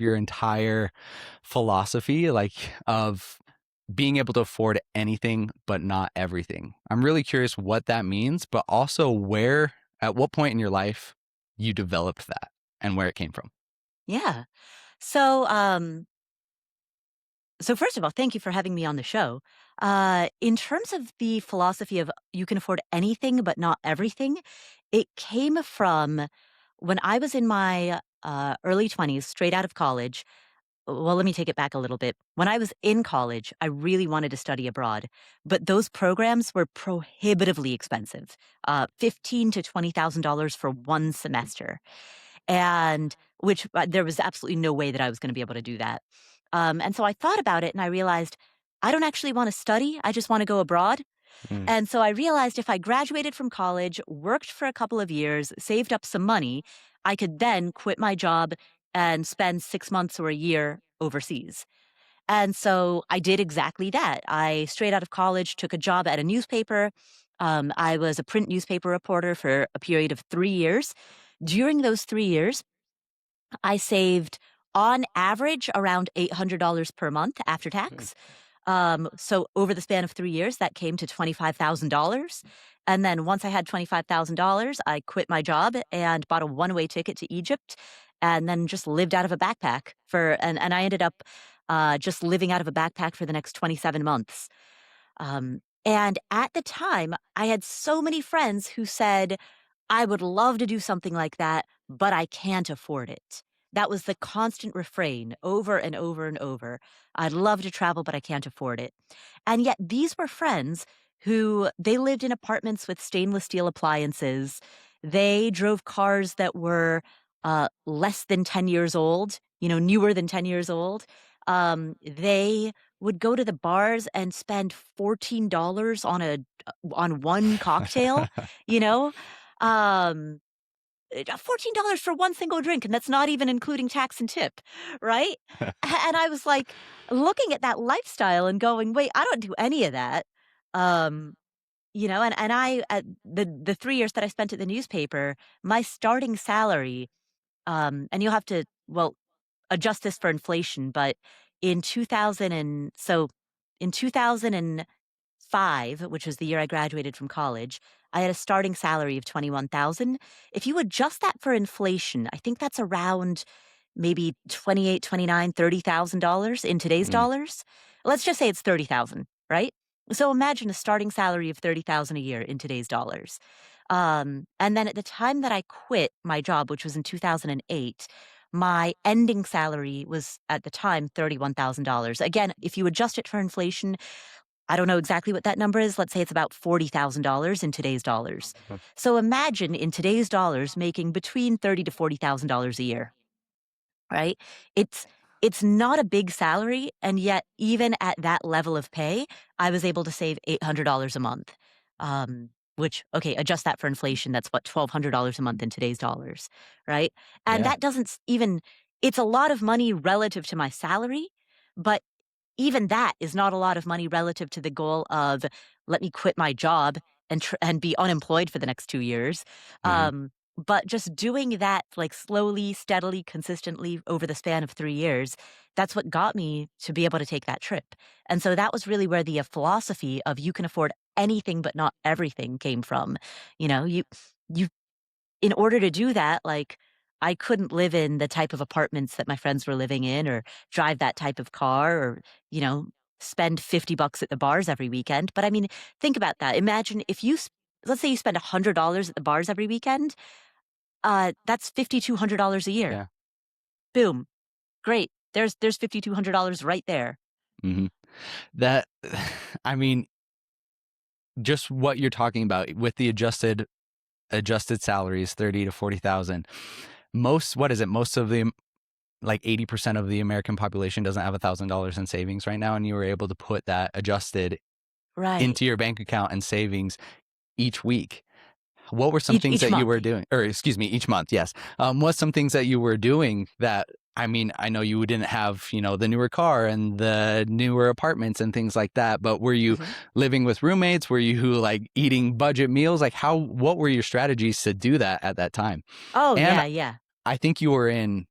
your entire philosophy, like of being able to afford anything but not everything. I'm really curious what that means, but also at what point in your life you developed that and where it came from. Yeah. So, so first of all, thank you for having me on the show. In terms of the philosophy of you can afford anything but not everything, it came from when I was in my early 20s, straight out of college. Well, let me take it back a little bit. When I was in college, I really wanted to study abroad, but those programs were prohibitively expensive, $15 to $20,000 for one semester, and which there was absolutely no way that I was going to be able to do that. And so I thought about it, and I realized I don't actually want to study. I just want to go abroad. Mm, And so I realized if I graduated from college, worked for a couple of years, saved up some money, I could then quit my job and spend 6 months or a year overseas. And so I did exactly that. I, straight out of college, took a job at a newspaper. I was a print newspaper reporter for a period of 3 years. During those 3 years, I saved on average around $800 per month after good. tax. So over the span of 3 years, that came to $25,000. And then once I had $25,000, I quit my job and bought a one-way ticket to Egypt and then just lived out of a backpack and I ended up just living out of a backpack for the next 27 months. And at the time, I had so many friends who said, I would love to do something like that, but I can't afford it. That was the constant refrain over and over and over. I'd love to travel, but I can't afford it. And yet these were friends who they lived in apartments with stainless steel appliances. They drove cars that were less than 10 years old, newer than 10 years old. They would go to the bars and spend $14 on one cocktail, you know? Um, $14 for one single drink, and that's not even including tax and tip, right? And I was like looking at that lifestyle and going, "Wait, I don't do any of that." Um, and I at the 3 years that I spent at the newspaper, my starting salary, and you'll have to, well, adjust this for inflation, but in 2005, which was the year I graduated from college, I had a starting salary of 21,000. If you adjust that for inflation, I think that's around maybe 28, 29, $30,000 in today's Mm, dollars. Let's just say it's 30,000, right? So imagine a starting salary of 30,000 a year in today's dollars. And then at the time that I quit my job, which was in 2008, my ending salary was at the time $31,000. Again, if you adjust it for inflation, I don't know exactly what that number is. Let's say it's about $40,000 in today's dollars. mm, So imagine in today's dollars making between $30 to $40,000 a year, right? It's it's not a big salary, and yet even at that level of pay, I was able to save $800 a month. Which, okay, adjust that for inflation. That's what, $1,200 a month in today's dollars, right? And yeah. that doesn't even. It's a lot of money relative to my salary, but even that is not a lot of money relative to the goal of let me quit my job and be unemployed for the next 2 years. Hmm. But just doing that like slowly, steadily, consistently over the span of 3 years, that's what got me to be able to take that trip. And so that was really where the philosophy of you can afford anything but not everything came from. You know, you in order to do that, like, I couldn't live in the type of apartments that my friends were living in or drive that type of car or, you know, spend $50 at the bars every weekend. But I mean, think about that. Imagine if let's say you spend $100 at the bars every weekend, that's $5,200 a year. Yeah. Boom. Great. There's $5,200 right there. Hmm. That, I mean, just what you're talking about with the adjusted salaries, 30 to 40,000. What is it? Most of the, like 80% of the American population doesn't have $1,000 in savings right now. And you were able to put that adjusted Right. into your bank account and savings each week. What were some Each things each that you month. were doing, or excuse me, each month? Yes. What's some things that you were doing that, I mean, I know you didn't have, the newer car and the newer apartments and things like that, but were you Mhm. living with roommates? Were you like eating budget meals? Like what were your strategies to do that at that time? Oh, And yeah, yeah. I think you were in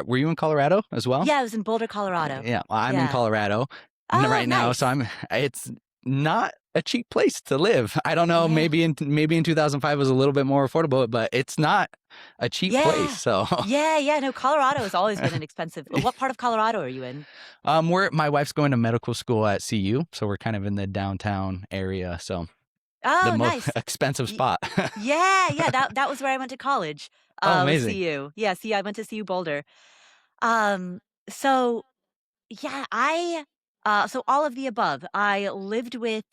Were you in Colorado as well? Yeah, I was in Boulder, Colorado. Yeah, well, I'm in Yeah. Colorado Oh, right now, so nice. I'm. It's not a cheap place to live. I don't know. Yeah. Maybe in 2005 was a little bit more affordable, but it's not a cheap place. Yeah. So, Yeah, yeah. No, Colorado has always been an expensive. What part of Colorado are you in? we're my wife's going to medical school at CU, so we're kind of in the downtown area. So the Oh, most nice. expensive Y- spot. Yeah, yeah. That was where I went to college. Oh, Was amazing. CU. Yeah, I went to CU Boulder. Um, so yeah, so all of the above. I lived with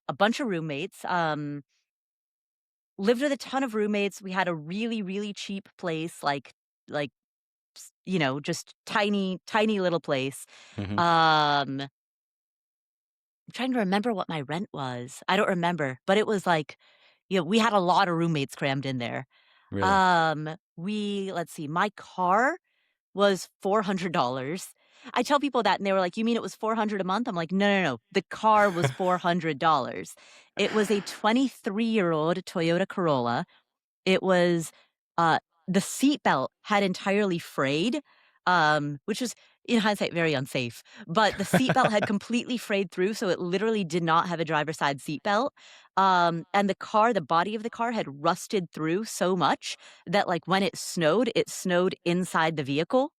a bunch of roommates. Lived with a ton of roommates. We had a really, really cheap place, like just tiny, tiny little place. Hmm. I'm trying to remember what my rent was. I don't remember, but it was like, we had a lot of roommates crammed in there. Really? Let's see, my car was $400. I tell people that and they were like, "You mean it was 400 a month?" I'm like, "No, no, no. The car was $400." It was a 23-year-old Toyota Corolla. It was, uh the seatbelt had entirely frayed, which was, in hindsight, very unsafe, but the seatbelt had completely frayed through, so it literally did not have a driver's side seatbelt, and the body of the car had rusted through so much that, like, when it snowed inside the vehicle.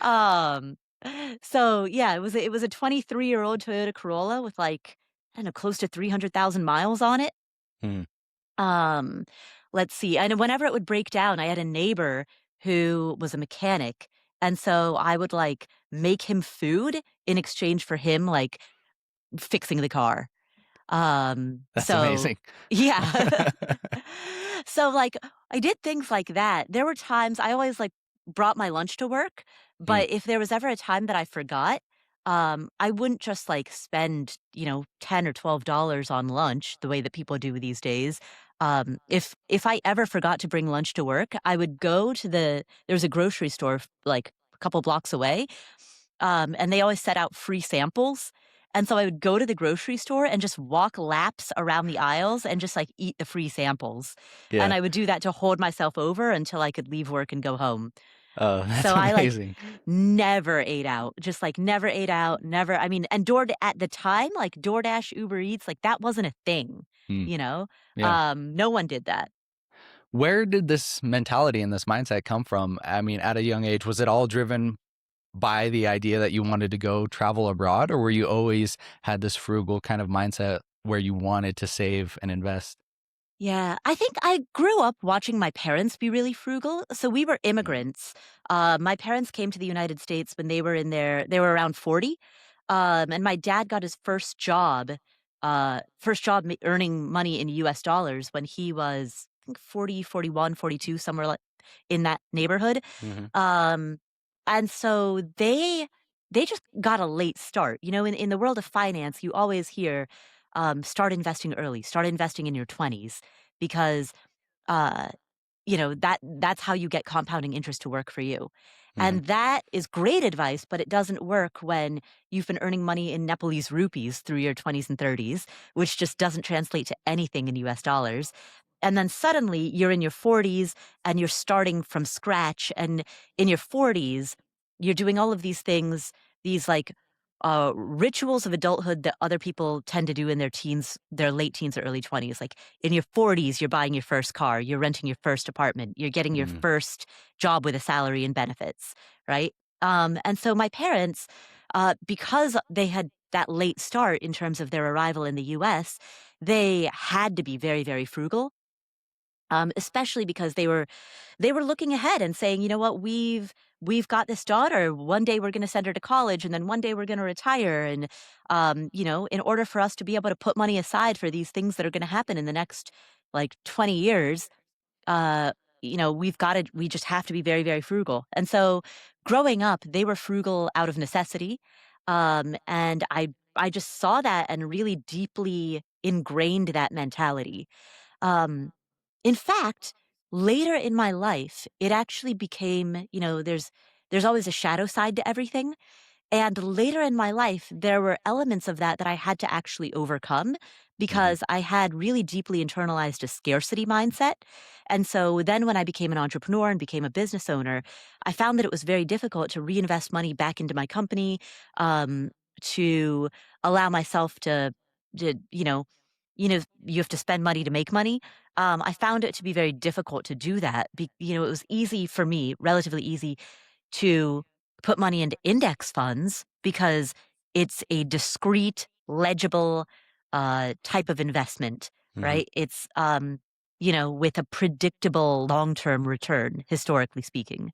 Um, so, yeah, it was a 23-year-old Toyota Corolla with, like, I don't know, close to 300,000 miles on it. Hmm. Um, let's see, and whenever it would break down, I had a neighbor who was a mechanic, and so I would, like, make him food in exchange for him, like, fixing the car. That's So amazing. yeah. So, like, I did things like that. There were times I always, like, brought my lunch to work, Hmm. but if there was ever a time that I forgot, I wouldn't just, like, spend, 10 or $12 on lunch the way that people do these days. If I ever forgot to bring lunch to work, I would go to there was a grocery store, like, a couple blocks away, and they always set out free samples. And so I would go to the grocery store and just walk laps around the aisles and just like eat the free samples. And Yeah. I would do that to hold myself over until I could leave work and go home. Oh, So that's I like amazing. never ate out, just like never ate out, never. I mean, and at the time, like DoorDash, Uber Eats, like that wasn't a thing, Hmm. you know? Yeah. No one did that. Where did this mentality and this mindset come from? I mean, at a young age, was it all driven by the idea that you wanted to go travel abroad, or were you always had this frugal kind of mindset where you wanted to save and invest? Yeah, I think I grew up watching my parents be really frugal. So we were Mm. immigrants. My parents came to the United States when they were around 40. And my dad got his earning money in US dollars when he was, I think, 40, 41, 42, somewhere like in that neighborhood. Mhm. Um, and so they just got a late start. In the world of finance, you always hear, start investing early, start investing in your 20s because uh, that's how you get compounding interest to work for you. Mhm. And that is great advice, but it doesn't work when you've been earning money in Nepalese rupees through your 20s and 30s, which just doesn't translate to anything in US dollars. And then suddenly you're in your 40s and you're starting from scratch. And in your 40s, you're doing all of these things, these like rituals of adulthood that other people tend to do in their late teens or early 20s. Like in your 40s, you're buying your first car, you're renting your first apartment, you're getting your Mm. first job with a salary and benefits, right? And so my parents, because they had that late start in terms of their arrival in the US, they had to be very, very frugal. Especially because they were looking ahead and saying, you know what, we've got this daughter. One day we're going to send her to college, and then one day we're going to retire. And in order for us to be able to put money aside for these things that are going to happen in the next like 20 years, uh, we just have to be very, very frugal. And so, growing up, they were frugal out of necessity, and I just saw that and really deeply ingrained that mentality. Um, in fact, later in my life, it actually became, there's always a shadow side to everything. And later in my life, there were elements of that that I had to actually overcome Hmm. because I had really deeply internalized a scarcity mindset. And so then when I became an entrepreneur and became a business owner, I found that it was very difficult to reinvest money back into my company, to allow myself to, you have to spend money to make money. I found it to be very difficult to do that. It was easy for me, relatively easy to put money into index funds because it's a discrete, legible type of investment, Hmm. right? It's, with a predictable long term return, historically speaking.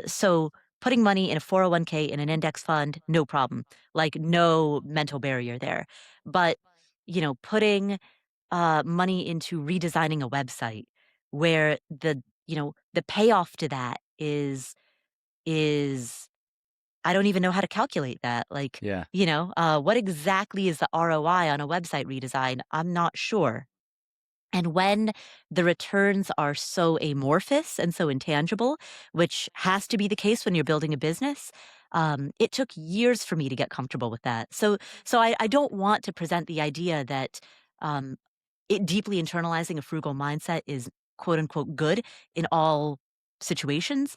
So putting money in a 401k in an index fund, no problem. Like, no mental barrier there. But, putting money into redesigning a website where the payoff to that is I don't even know how to calculate that. Like, Yeah. what exactly is the ROI on a website redesign? I'm not sure. And when the returns are so amorphous and so intangible, which has to be the case when you're building a business, it took years for me to get comfortable with that. So I don't want to present the idea that um, it deeply internalizing a frugal mindset is quote unquote good in all situations,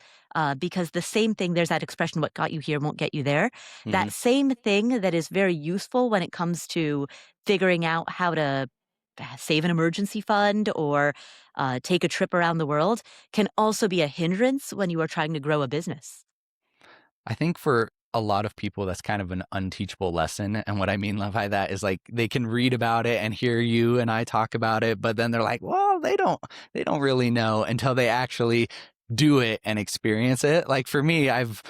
because the same thing, there's that expression, what got you here won't get you there. Hmm. That same thing that is very useful when it comes to figuring out how to save an emergency fund or take a trip around the world can also be a hindrance when you are trying to grow a business. I think for a lot of people, that's kind of an unteachable lesson. And what I mean by that is like they can read about it and hear you and I talk about it, but then they're like, well, they don't really know until they actually do it and experience it. Like for me, I've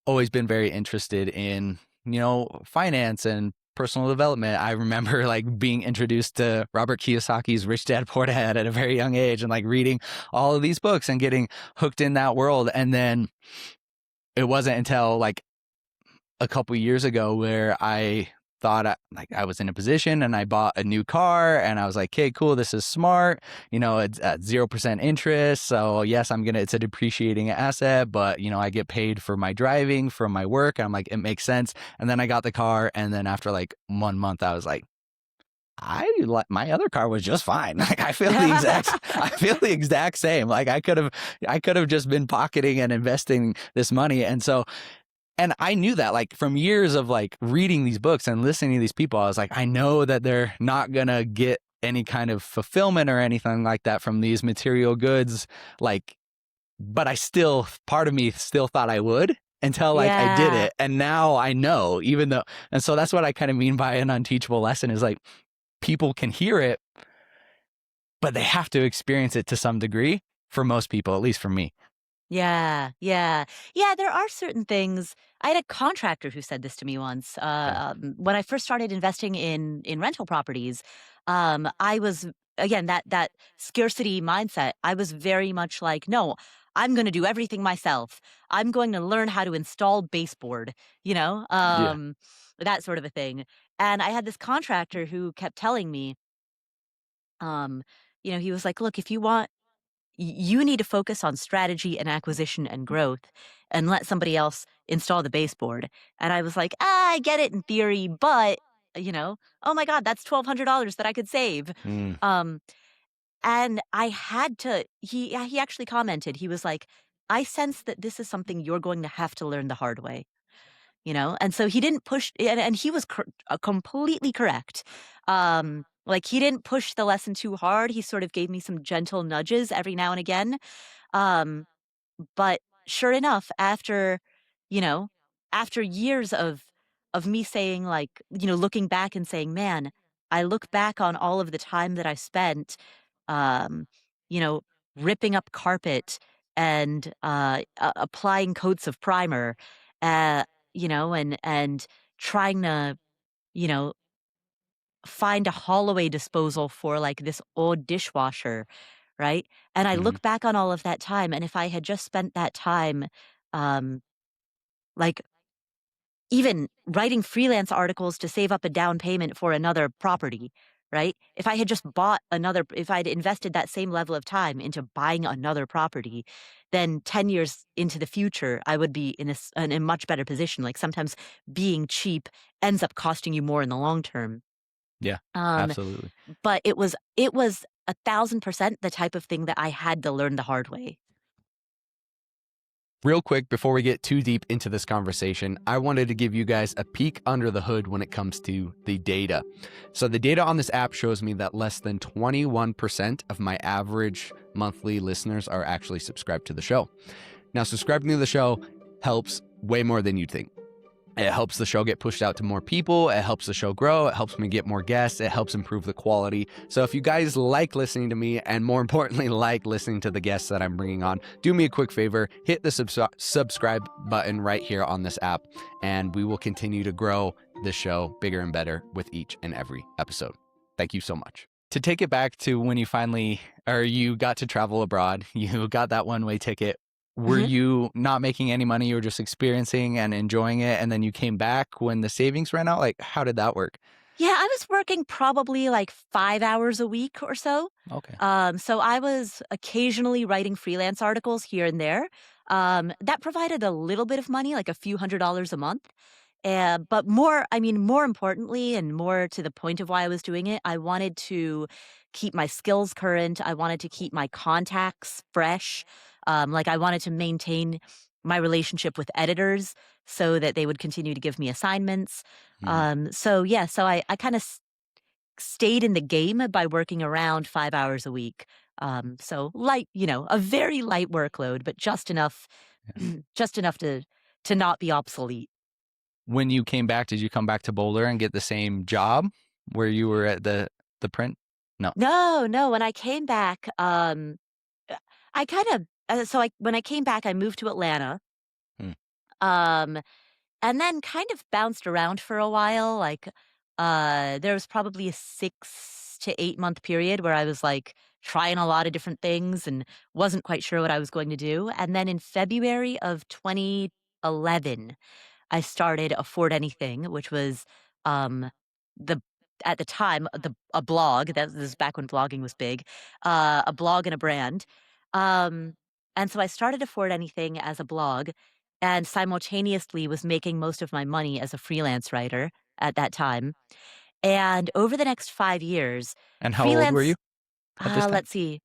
always been very interested in, finance and personal development. I remember like being introduced to Robert Kiyosaki's Rich Dad Poor Dad at a very young age and like reading all of these books and getting hooked in that world. And then it wasn't until like a couple years ago where I thought I was in a position and I bought a new car and I was like, okay, cool, this is smart. It's at 0% interest. So yes, it's a depreciating asset, but I get paid for my driving from my work. And I'm like, it makes sense. And then I got the car. And then after like 1 month, I was like, my other car was just fine. Like I feel the exact same. Like I could have just been pocketing and investing this money. And I knew that like from years of like reading these books and listening to these people, I was like, I know that they're not going to get any kind of fulfillment or anything like that from these material goods. Like, but part of me still thought I would until like I did Yeah. it. And now I know, and so that's what I kind of mean by an unteachable lesson is like people can hear it, but they have to experience it to some degree for most people, at least for me. Yeah, yeah. Yeah, there are certain things. I had a contractor who said this to me once. Yeah. When I first started investing in rental properties, I was, again, that scarcity mindset. I was very much like, no, I'm going to do everything myself. I'm going to learn how to install baseboard, Yeah. that sort of a thing. And I had this contractor who kept telling me, um, he was like, look, if you want you need to focus on strategy and acquisition and growth and let somebody else install the baseboard. And I was like, I get it in theory, but, oh my God, that's $1,200 that I could save. Mm. Um, and I had to, he actually commented, he was like, I sense that this is something you're going to have to learn the hard way. And so he didn't push, and he was completely correct. Like, he didn't push the lesson too hard. He sort of gave me some gentle nudges every now and again. um, but sure enough, you know, after years of me saying, like, looking back and saying, man, I look back on all of the time that I spent, um, you know, ripping up carpet and applying coats of primer, uh, and trying to, you know, find a Holloway disposal for like this old dishwasher, right? And I Hmm. look back on all of that time, and if I had just spent that time, um, like even writing freelance articles to save up a down payment for another property, right? If I'd invested that same level of time into buying another property, then 10 years into the future, I would be in a much better position. Like sometimes being cheap ends up costing you more in the long term. Yeah, Um, absolutely. but it was 1,000% the type of thing that I had to learn the hard way. Real quick, before we get too deep into this conversation, I wanted to give you guys a peek under the hood when it comes to the data. So, the data on this app shows me that less than 21% of my average monthly listeners are actually subscribed to the show. Now, subscribing to the show helps way more than you'd think. It helps the show get pushed out to more people. It helps the show grow. It helps me get more guests. It helps improve the quality. So if you guys like listening to me, and more importantly, like listening to the guests that I'm bringing on, do me a quick favor, hit the subscribe button right here on this app, and we will continue to grow the show bigger and better with each and every episode. Thank you so much. To take it back to when you got to travel abroad, you got that one-way ticket. Were Mhm. you not making any money? You were just experiencing and enjoying it, and then you came back when the savings ran out? Like, how did that work? Yeah, I was working probably like 5 hours a week or so. Okay. So I was occasionally writing freelance articles here and there. That provided a little bit of money, like a few $100s a month. But more importantly, and more to the point of why I was doing it, I wanted to keep my skills current. I wanted to keep my contacts fresh. Like I wanted to maintain my relationship with editors so that they would continue to give me assignments. Hmm. So I kind of stayed in the game by working around 5 hours a week. So light, a very light workload, but just enough, Yeah. just enough to not be obsolete. When you came back, did you come back to Boulder and get the same job where you were at the print? No. No, no. When I came back, I kind of so I when I came back, I moved to Atlanta. Hmm. Um, And then kind of bounced around for a while, like, there was probably a 6 to 8-month period where I was, like, trying a lot of different things and wasn't quite sure what I was going to do, and then in February of 2011, I started Afford Anything, which was, um, the at the time, a blog, that this is back when blogging was big, a blog and a brand, um, and so I started Afford Anything as a blog and simultaneously was making most of my money as a freelance writer at that time, and over the next 5 years, And how old were you freelance at this time? let's see.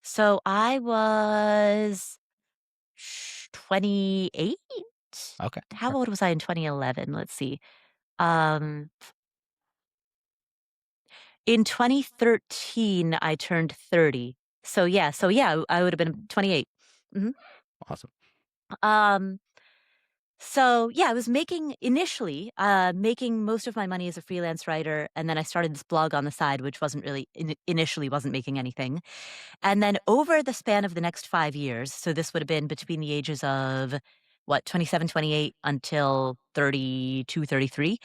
So I was 28? Okay. How Sure. old was I in 2011? Let's see. Um, in 2013, I turned 30. So yeah, I would have been 28. Mhm. Awesome. Um, so yeah, I was making most of my money as a freelance writer, and then I started this blog on the side, which wasn't really initially wasn't making anything. And then over the span of the next 5 years, so this would have been between the ages of what, 27, 28 until 32, 33.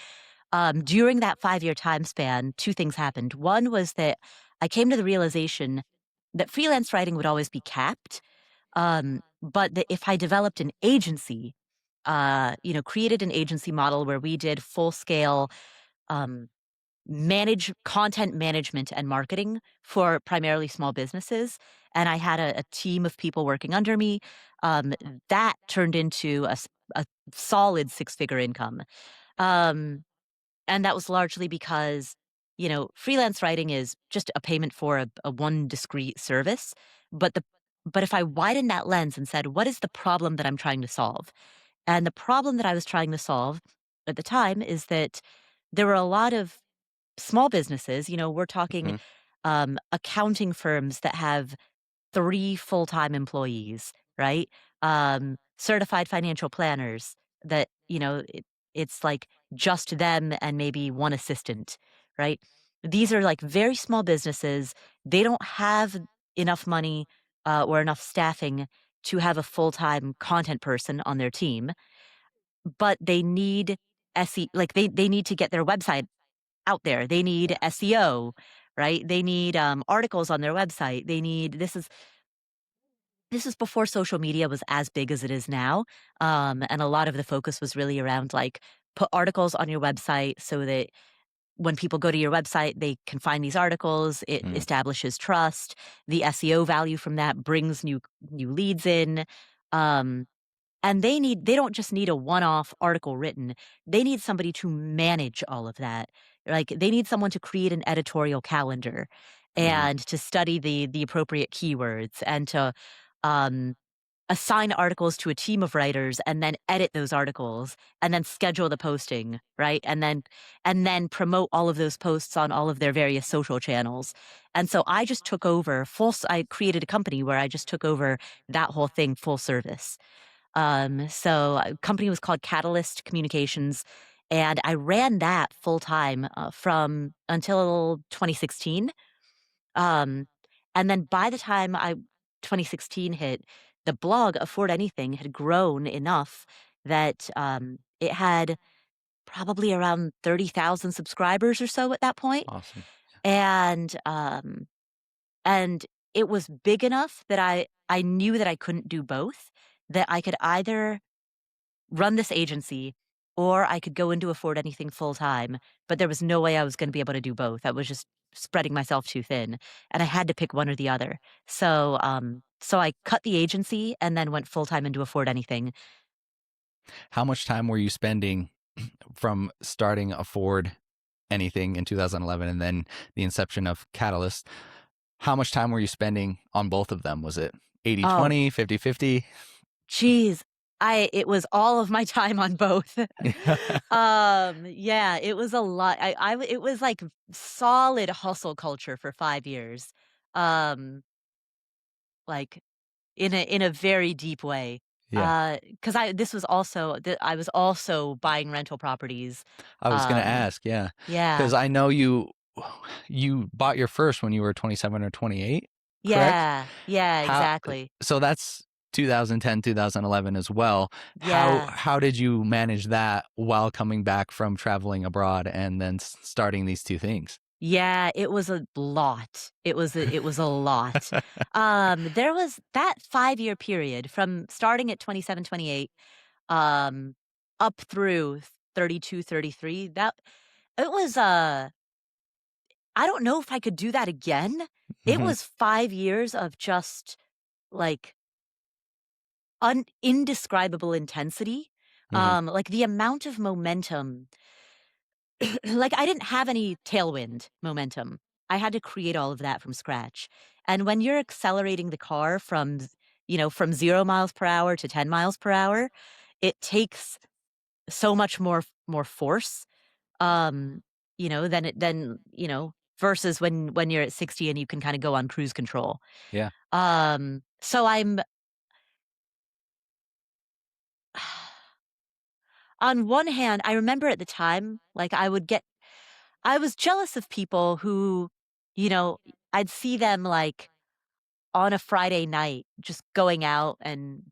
During that 5-year time span, 2 things happened. One was that I came to the realization that freelance writing would always be capped, but that if I developed an agency, created an agency model where we did full scale, um, manage content management and marketing for primarily small businesses, and I had a team of people working under me, um, that turned into a solid six-figure income. Um, and that was largely because, freelance writing is just a payment for a one discrete service. But the but if I widen that lens and said, what is the problem that I'm trying to solve? And the problem that I was trying to solve at the time is that there were a lot of small businesses, we're talking Hmm. accounting firms that have 3 full-time employees, right? Certified financial planners that, it's like just them and maybe one assistant, right? These are like very small businesses. They don't have enough money or enough staffing to have a full-time content person on their team, but they need like they need to get their website out there. They need Yeah. SEO, right? They need articles on their website. This is before social media was as big as it is now, and a lot of the focus was really around, like, put articles on your website so that when people go to your website, they can find these articles. It Mm, establishes trust. The SEO value from that brings new leads in. Um, and they don't just need a one-off article written. They need somebody to manage all of that. Like, they need someone to create an editorial calendar mhm. and to study the appropriate keywords and to, um, assign articles to a team of writers and then edit those articles and then schedule the posting, right? And then promote all of those posts on all of their various social channels. And so I just took over I created a company where I just took over that whole thing full service. So company was called Catalyst Communications, and I ran that full time from until 2016. Um, and then by the time I 2016 hit, the blog Afford Anything had grown enough that it had probably around 30,000 subscribers or so at that point. Awesome. And and it was big enough that I knew that I couldn't do both, that I could either run this agency or I could go into Afford Anything full time, but there was no way I was gonna be able to do both. I was just spreading myself too thin, and I had to pick one or the other. So I cut the agency and then went full time into Afford Anything. How much time were you spending from starting Afford Anything in 2011 and then the inception of Catalyst? How much time were you spending on both of them? Was it 80 Oh, 20, 50 50? geez. It was all of my time on both. Yeah, it was a lot. It was like solid hustle culture for 5 years. Um, like in a very deep way. Yeah. Because I was also buying rental properties. I was going to Um, ask, yeah. yeah. Cuz I know you bought your first when you were 27 or 28, correct? Yeah. Yeah, How exactly. so that's 2010, 2011 as well. How Yeah. how did you manage that while coming back from traveling abroad and then starting these two things? Yeah, it was a lot. It was a lot. There was that 5-year period from starting at 27, 28, um, up through 32, 33. That it was, I don't know if I could do that again. It Mhm. was 5 years of just, like, indescribable intensity. Mhm. Like, the amount of momentum like, I didn't have any tailwind momentum. I had to create all of that from scratch. And when you're accelerating the car from 0 miles per hour to 10 miles per hour, it takes so much more force, um, versus when you're at 60 and you can kinda go on cruise control. Yeah. So I'm on one hand, I remember at the time, like, I was jealous of people who, you know, I'd see them, like, on a Friday night just going out and,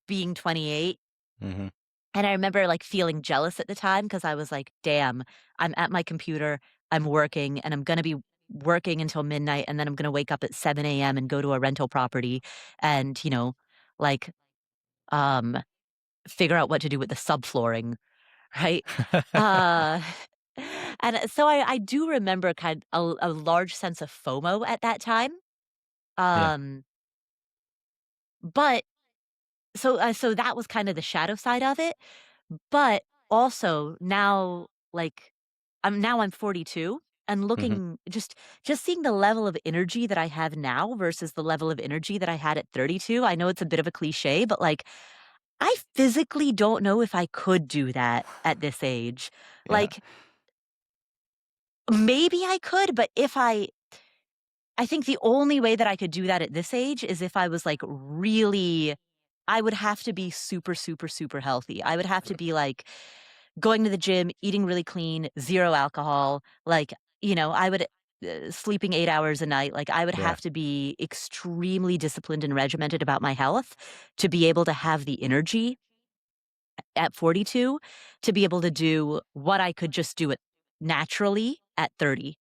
being 28. Mhm. And I remember, like, feeling jealous at the time because I was like, "Damn, I'm at my computer, I'm working, and I'm gonna be working until midnight, and then I'm gonna wake up at 7 AM and go to a rental property and, like, um, figure out what to do with the subflooring," right? Uh, and so I do remember a large sense of FOMO at that time. Yeah. Um, but so that was kind of the shadow side of it. But also now, like, I'm 42 and Mhm. looking just seeing the level of energy that I have now versus the level of energy that I had at 32. I know it's a bit of a cliche, but, like, I physically don't know if I could do that at this age. Yeah. Like, maybe I could, but I think the only way that I could do that at this age is if I was, like, really I would have to be super, super, super healthy. I would have to be, like, going to the gym, eating really clean, 0 alcohol, like, I would sleeping 8 hours a night, like, I would Yeah. have to be extremely disciplined and regimented about my health to be able to have the energy at 42 to be able to do what I could just do it naturally at 30.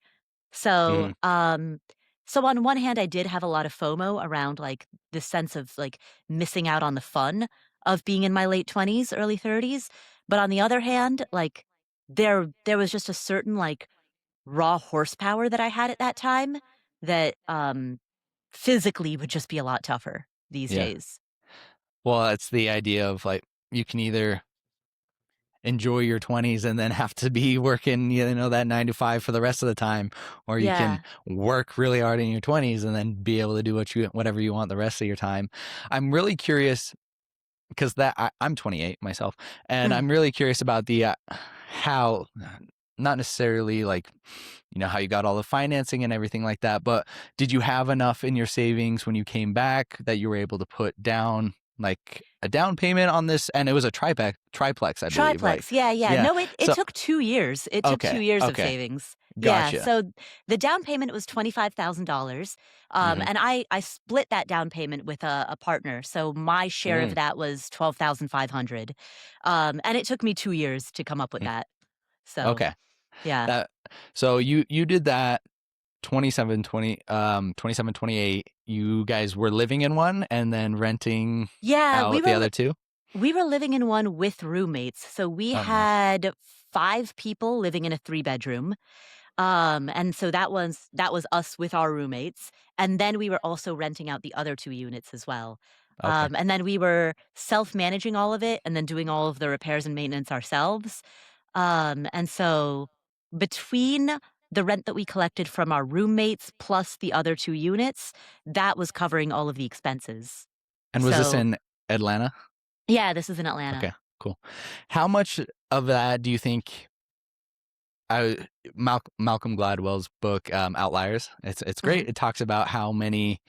So, Mhm. so on one hand, I did have a lot of FOMO around, like, this sense of, like, missing out on the fun of being in my late 20s, early 30s. But on the other hand, like, there was just a certain, like, raw horsepower that I had at that time that physically would just be a lot tougher these Yeah. days. Well, it's the idea of like you can either enjoy your 20s and then have to be working, that 9 to 5 for the rest of the time, or you can Yeah. work really hard in your 20s and then be able to do whatever you want the rest of your time. I'm really curious because I'm 28 myself, and Mm. I'm really curious about the how, not necessarily like how you got all the financing and everything like that, but did you have enough in your savings when you came back that you were able to put down like a down payment on this? And it was a triplex, I believe, right? Triplex, yeah, yeah. Yeah. No, it So took 2 years. It took 2 okay, years of okay, savings. Yeah, gotcha. so the down payment was $25,000, Mm-hmm. and I split that down payment with a partner, so my share of Mm, that was 12,500, and it took me 2 years to come up with mm, that. So, okay. yeah. That so you did that 27 28. You guys were living in one and then renting Yeah, out the other two? we were living in one with roommates, so we Oh, nice. had 5 people living in a 3-bedroom. And so that was us with our roommates, and then we were also renting out the other 2 units as well. Okay. And then we were self-managing all of it and then doing all of the repairs and maintenance ourselves. And so between the rent that we collected from our roommates plus the other 2 units, that was covering all of the expenses. And was this So, in Atlanta? yeah, this is in Atlanta. Okay, cool. How much of that do you think Malcolm Gladwell's book Outliers? It's Mhm. great. It talks about how many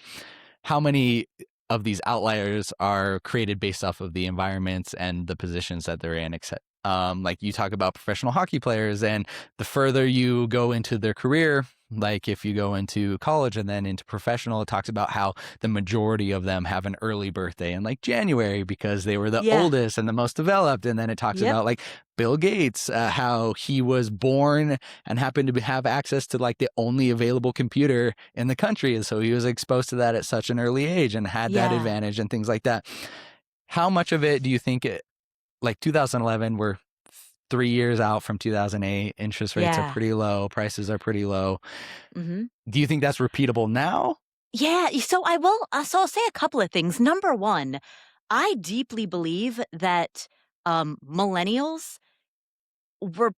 of these outliers are created based off of the environments and the positions that they're in. Except, like you talk about professional hockey players, and the further you go into their career, like if you go into college and then into professional, it talks about how the majority of them have an early birthday in like January because they were the Yeah. oldest and the most developed. And then it talks Yep. about like Bill Gates, how he was born and happened to have access to like the only available computer in the country. And so he was exposed to that at such an early age and had that Yeah. advantage and things like that. How much of it do you think like 2011, we're 3 years out from 2008, interest rates are Yeah. pretty low, prices are pretty low. Mhm. Do you think that's repeatable now? Yeah, so I will so I'll say a couple of things. Number 1, I deeply believe that, millennials were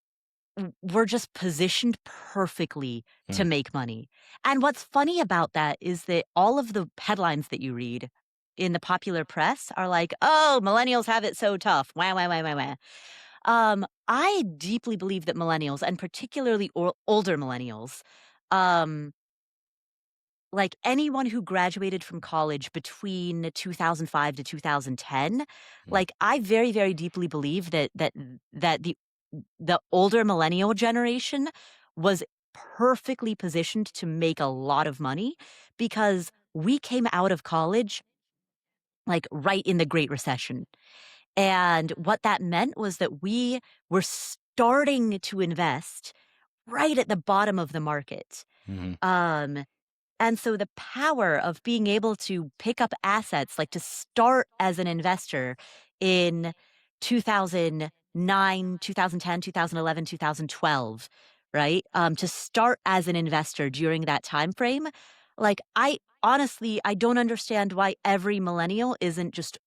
were just positioned perfectly to Mm, make money. And what's funny about that is that all of the headlines that you read in the popular press are like, "Oh, millennials have it so tough. Wah, wah, wah, wah, wah." I deeply believe that millennials, and particularly older millennials, um like, anyone who graduated from college between 2005 to 2010, mm, like, I very, very deeply believe that the older millennial generation was perfectly positioned to make a lot of money because we came out of college, like, right in the Great Recession, and what that meant was that we were starting to invest right at the bottom of the market. mhm, Um and so the power of being able to pick up assets, like to start as an investor in 2009, 2010, 2011, 2012, right? To start as an investor during that time frame, like I honestly I don't understand why every millennial isn't just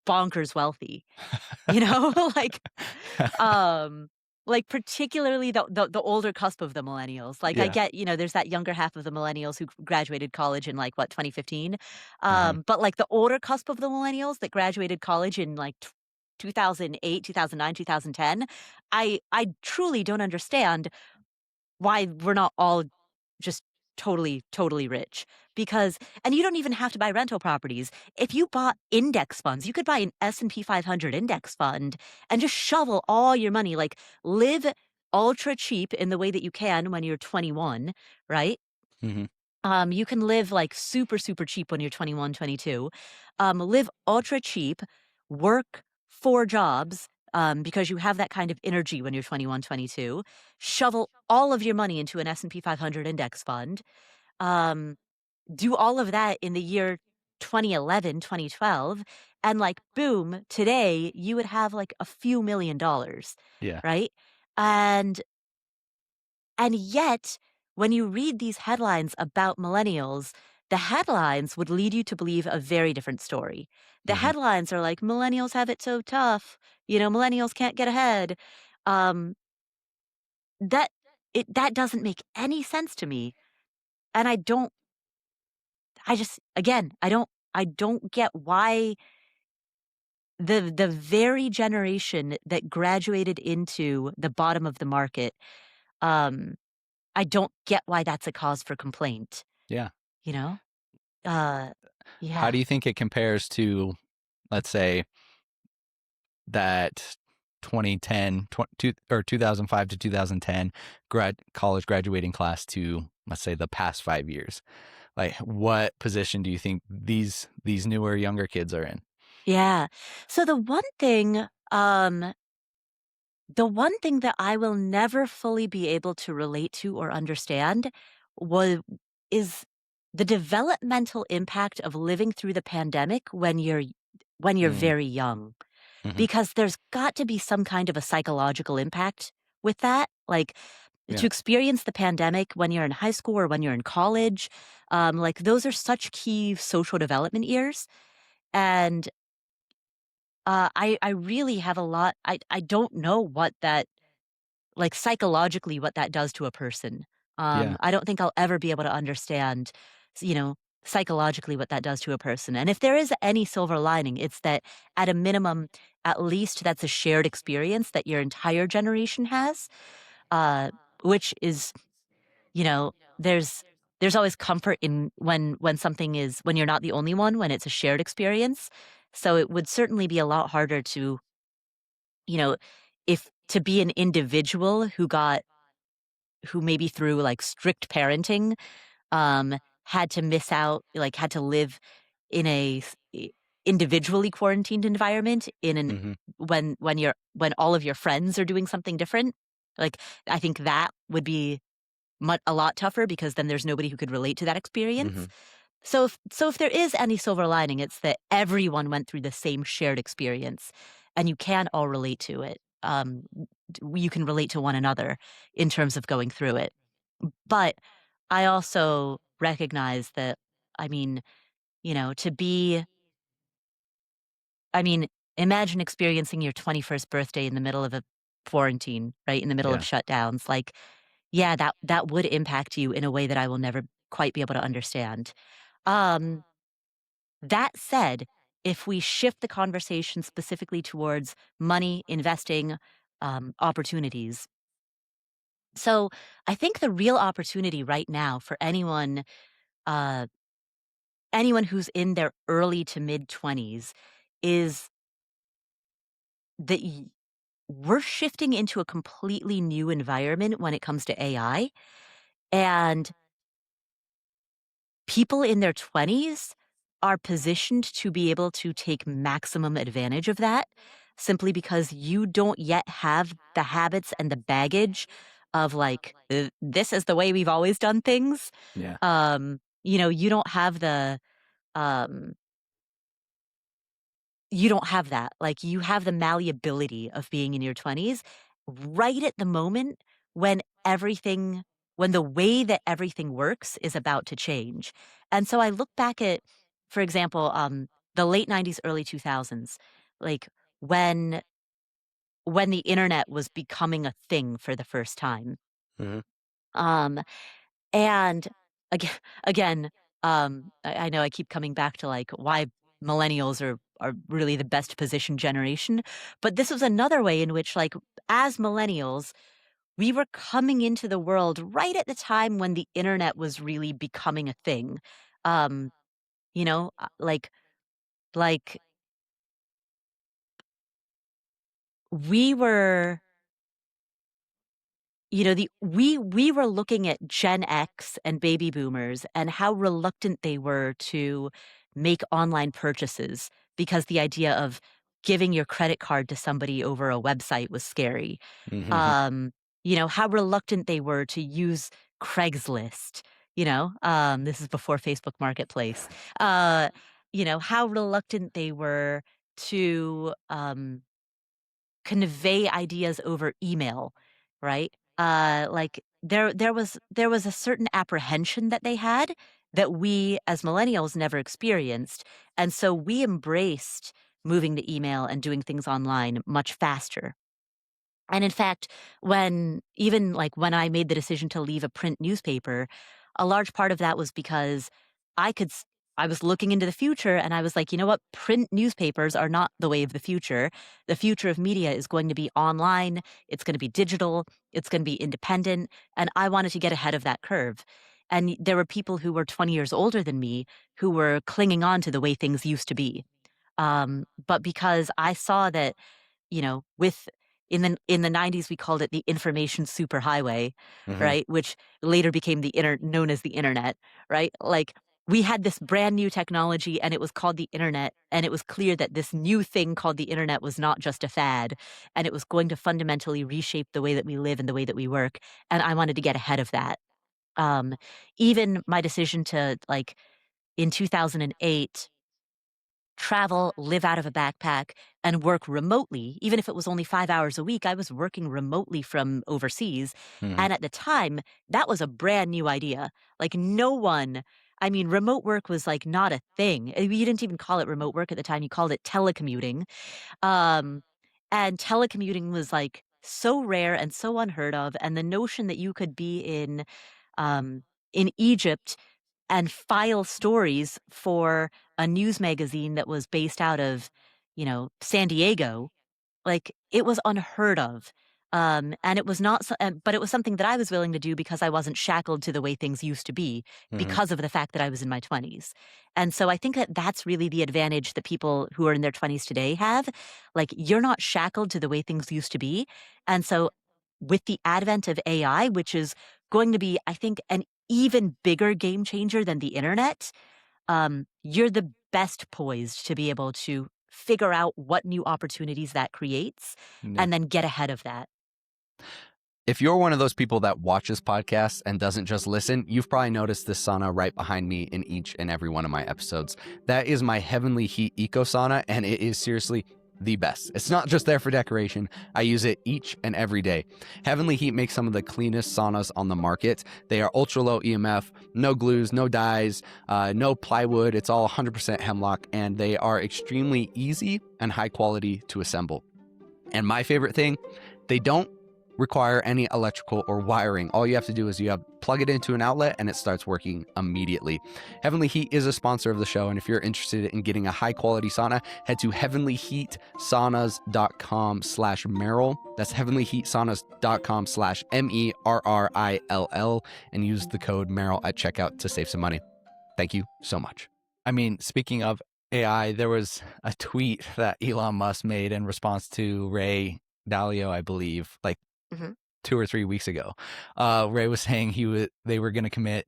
bonkers wealthy. You know, um, particularly the older cusp of the millennials. Like, I yeah. get, there's that younger half of the millennials who graduated college in, like, what, 2015? Mhm. But, like, the older cusp of the millennials that graduated college in, like, 2008, 2009, 2010, I truly don't understand why we're not all just totally, totally rich. Because and you don't even have to buy rental properties. If you bought index funds, you could buy an S&P 500 index fund and just shovel all your money, like, live ultra cheap in the way that you can when you're 21, right? Mhm. You can live, like, super, super cheap when you're 21, 22. Live ultra cheap, work 4 jobs, because you have that kind of energy when you're 21, 22. Shovel all of your money into an S&P 500 index fund. Um, do all of that in the year 2011, 2012, and, like, boom, today, you would have, like, a few $1,000,000, Yeah. right? And And yet, when you read these headlines about millennials, the headlines would lead you to believe a very different story. The Hmm. headlines are like, millennials have it so tough. Millennials can't get ahead. Um, that that doesn't make any sense to me. And I just, again, I don't get why the very generation that graduated into the bottom of the market, um, I don't get why that's a cause for complaint, Yeah. you know? Uh, How yeah. do you think it compares to, let's say, that 2010 or 2005 to 2010 college graduating class to, let's say, the past 5 years? Like, what position do you think these newer, younger kids are in? Yeah. So the one thing that I will never fully be able to relate to or understand was is the developmental impact of living through the pandemic when you're Mm, very young. hmm. Because there's got to be some kind of a psychological impact with that. Like, to Yeah. experience the pandemic when you're in high school or when you're in college, like, those are such key social development years. And I really have a lot. I don't know what that, like, psychologically, what that does to a person. Yeah. I don't think I'll ever be able to understand, you know, psychologically what that does to a person. And if there is any silver lining, it's that at a minimum, at least that's a shared experience that your entire generation has, uh, which is, you know, there's always comfort in when something is when you're not the only one, when it's a shared experience. So it would certainly be a lot harder to, you know, if to be an individual who maybe through, like, strict parenting, um, had to miss out, like, had to live in a individually quarantined environment in an Hmm. when all of your friends are doing something different. Like, I think that would be a lot tougher because then there's nobody who could relate to that experience. Hmm. So if there is any silver lining, it's that everyone went through the same shared experience, and you can all relate to it. You can relate to one another in terms of going through it. But I also recognize that, I mean, to be, I mean, imagine experiencing your 21st birthday in the middle of a quarantine, right? In the middle of Yeah. shutdowns. Like, yeah, that would impact you in a way that I will never quite be able to understand. Um, that said, if we shift the conversation specifically towards money, investing, opportunities. So I think the real opportunity right now for uh, anyone who's in their early to mid 20s is that we're shifting into a completely new environment when it comes to AI. And people in their 20s are positioned to be able to take maximum advantage of that simply because you don't yet have the habits and the baggage of, like, this is the way we've always done things. Yeah. You don't have um, you don't have that. Like, you have the malleability of being in your 20s right at the moment when when the way that everything works is about to change. And so I look back at, for example, the late 90s, early 2000s, like, when the internet was becoming a thing for the first time. Hmm. Um, and again, again, I know I keep coming back to, like, why millennials are really the best positioned generation, but this was another way in which, like, as millennials, we were coming into the world right at the time when the internet was really becoming a thing. Um, like we were we were looking at Gen X and baby boomers and how reluctant they were to make online purchases because the idea of giving your credit card to somebody over a website was scary. Hmm. Um, how reluctant they were to use Craigslist, this is before Facebook Marketplace. Uh, how reluctant they were to convey ideas over email, right? Like there was a certain apprehension that they had that we as millennials never experienced, and so we embraced moving to email and doing things online much faster. And in fact, when I made the decision to leave a print newspaper, a large part of that was because I could s I was looking into the future and I was like, "You know what? Print newspapers are not the way of the future. The future of media is going to be online, it's gonna be digital, it's gonna be independent," and I wanted to get ahead of that curve. And there were people who were 20 years older than me who were clinging on to the way things used to be. But because I saw that, with in the 90s, we called it the information superhighway, Hmm. right? Which later became known as the internet, right? Like, we had this brand new technology and it was called the internet, and it was clear that this new thing called the internet was not just a fad, and it was going to fundamentally reshape the way that we live and the way that we work, and I wanted to get ahead of that. Um, Even my decision to, like, in 2008, travel, live out of a backpack, and work remotely, even if it was only 5 hours a week, I was working remotely from overseas, Hmm. and at the time, that was a brand new idea. Like, no one I mean, remote work was, like, not a thing. You didn't even call it remote work at the time, you called it telecommuting, um, and telecommuting was, like, so rare and so unheard of, and the notion that you could be um, in Egypt and file stories for a news magazine that was based out of, San Diego, like, it was unheard of. And it was not so but it was something that I was willing to do because I wasn't shackled to the way things used to be, Hmm. because of the fact that I was in my 20s. And so I think that that's really the advantage that people who are in their 20s today have. Like, you're not shackled to the way things used to be. And so with the advent of AI, which is going to be, I think, an even bigger game changer than the internet, you're the best poised to be able to figure out what new opportunities that creates Yeah. and then get ahead of that. If you're one of those people that watches podcasts and doesn't just listen, you've probably noticed this sauna right behind me in each and every one of my episodes. That is my Heavenly Heat Eco Sauna, and it is seriously the best. It's not just there for decoration. I use it each and every day. Heavenly Heat makes some of the cleanest saunas on the market. They are ultra low EMF, no glues, no dyes, no plywood. It's all 100% hemlock, and they are extremely easy and high quality to assemble. And my favorite thing, they don't require any electrical or wiring. All you have to do is plug it into an outlet and it starts working immediately. Heavenly Heat is a sponsor of the show, and if you're interested in getting a high quality sauna, head to heavenlyheatsaunas.com/Merrill. That's heavenlyheatsaunas.com/MERRILL, and use the code Merrill at checkout to save some money. Thank you so much. I mean, speaking of AI, there was a tweet that Elon Musk made in response to Ray Dalio, I believe, like Mhm. 2 or 3 weeks ago. Ray was saying they were going to commit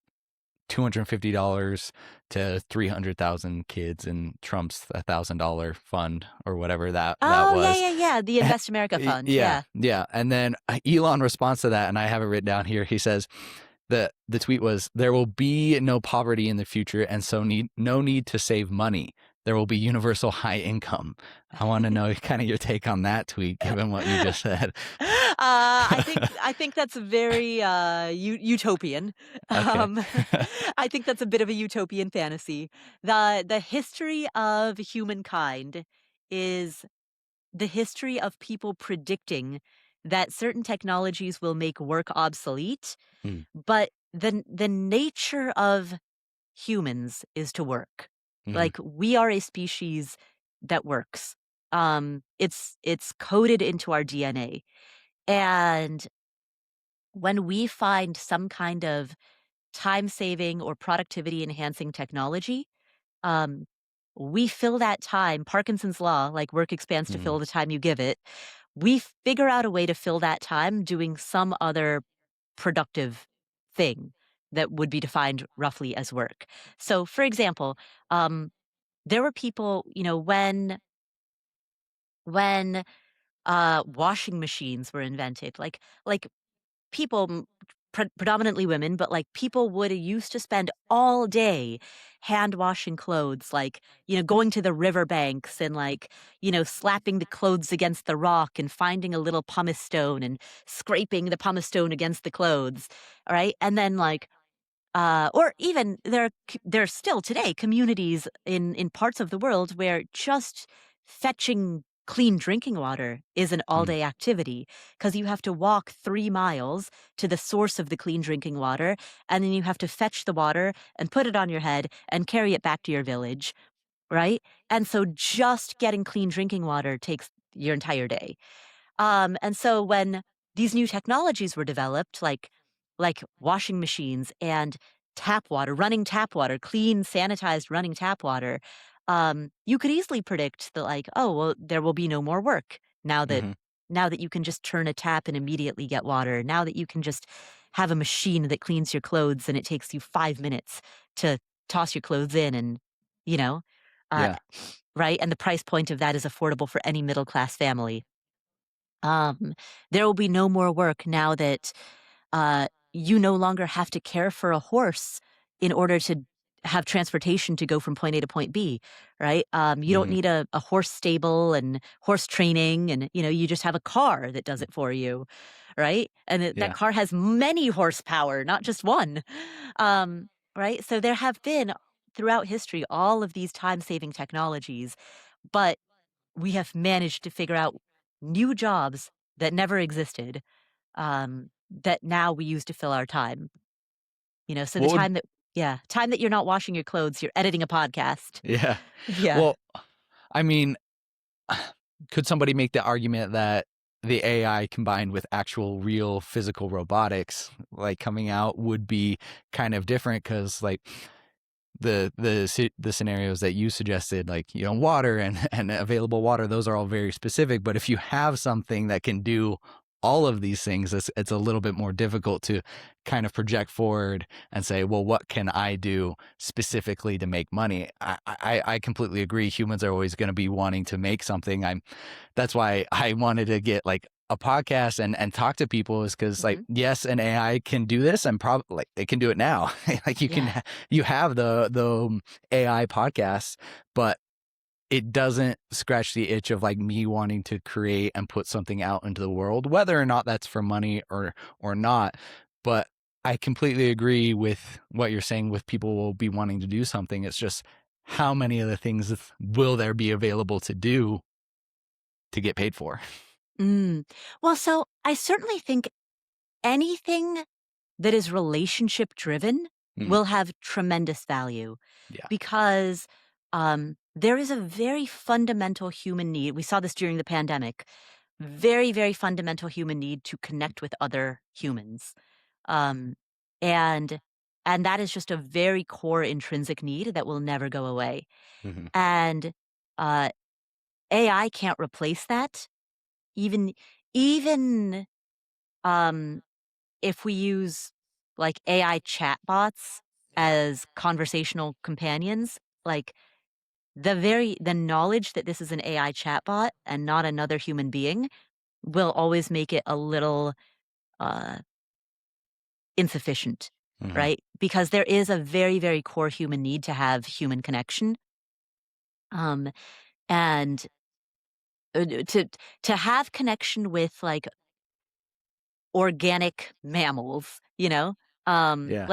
$250 to 300,000 kids in Trump's $1,000 fund or whatever that Oh, yeah, was. yeah, yeah, the Invest America Fund, Yeah, yeah. yeah. And then Elon responds to that, and I have it written down here. He says, the tweet was, "There will be no poverty in the future, and so no need to save money. There will be universal high income." I want to know kind of your take on that tweet, given what you just said. I think that's very, utopian. Okay. Um, I think that's a bit of a utopian fantasy. The history of humankind is the history of people predicting that certain technologies will make work obsolete, Mm, but the nature of humans is to work. mhm, Like, we are a species that works. It's coded into our DNA. And when we find some kind of time saving or productivity enhancing technology, um, we fill that time. Parkinson's law, like, work expands to mhm, fill the time you give it. We figure out a way to fill that time doing some other productive thing that would be defined roughly as work. So, for example, um, there were people, when washing machines were invented, like people predominantly women, but like people would used to spend all day hand washing clothes, like, going to the riverbanks and like, slapping the clothes against the rock and finding a little pumice stone and scraping the pumice stone against the clothes. All right. And then like or even there's still today communities in parts of the world where just fetching clean drinking water is an all Mm. day activity because you have to walk 3 miles to the source of the clean drinking water, and then you have to fetch the water and put it on your head and carry it back to your village, right? And so just getting clean drinking water takes your entire day. And so when these new technologies were developed, like washing machines and tap water, running tap water, clean, sanitized running tap water, you could easily predict that like, oh, well, there will be no more work Mhm. now that you can just turn a tap and immediately get water. Now that you can just have a machine that cleans your clothes and it takes you 5 minutes to toss your clothes in and, you know, uh, Yeah. right. And the price point of that is affordable for any middle class family. Um, there will be no more work now that you no longer have to care for a horse in order to have transportation to go from point A to point B, right? You don't Mhm. need a horse stable and horse training, and you just have a car that does Mm. it for you, right? And that Yeah. car has many horsepower, not just one, right? So there have been throughout history all of these time-saving technologies, but we have managed to figure out new jobs that never existed, that now we use to fill our time. So the What would time that yeah, time that you're not washing your clothes, you're editing a podcast. Yeah. Yeah. Well, I mean, could somebody make the argument that the AI combined with actual real physical robotics, like, coming out would be kind of different? Because like, the scenarios that you suggested, like, water and and available water, those are all very specific. But if you have something that can do all of these things, it's a little bit more difficult to kind of project forward and say, well, what can I do specifically to make money? I completely agree. Humans are always going to be wanting to make something. That's why I wanted to get like a podcast and talk to people, is because like, Mhm. yes, an AI can do this, and probably like it can do it now. Like Yeah. you have the AI podcasts, but it doesn't scratch the itch of like me wanting to create and put something out into the world, whether or not that's for money or not. But I completely agree with what you're saying, with people will be wanting to do something. It's just, how many of the things will there be available to do to get paid for? Mm. Well, so I certainly think anything that is relationship driven Mm, will have tremendous value yeah. because there is a very fundamental human need. We saw this during the pandemic. Very, very fundamental human need to connect with other humans. Um, and and that is just a very core intrinsic need that will never go away. Mhm. And uh, AI can't replace that. Even even um, if we use like AI chatbots as conversational companions, like the knowledge that this is an AI chatbot and not another human being will always make it a little uh, insufficient, Mhm. right? Because there is a very, very core human need to have human connection. Um, and to have connection with like organic mammals, Yeah.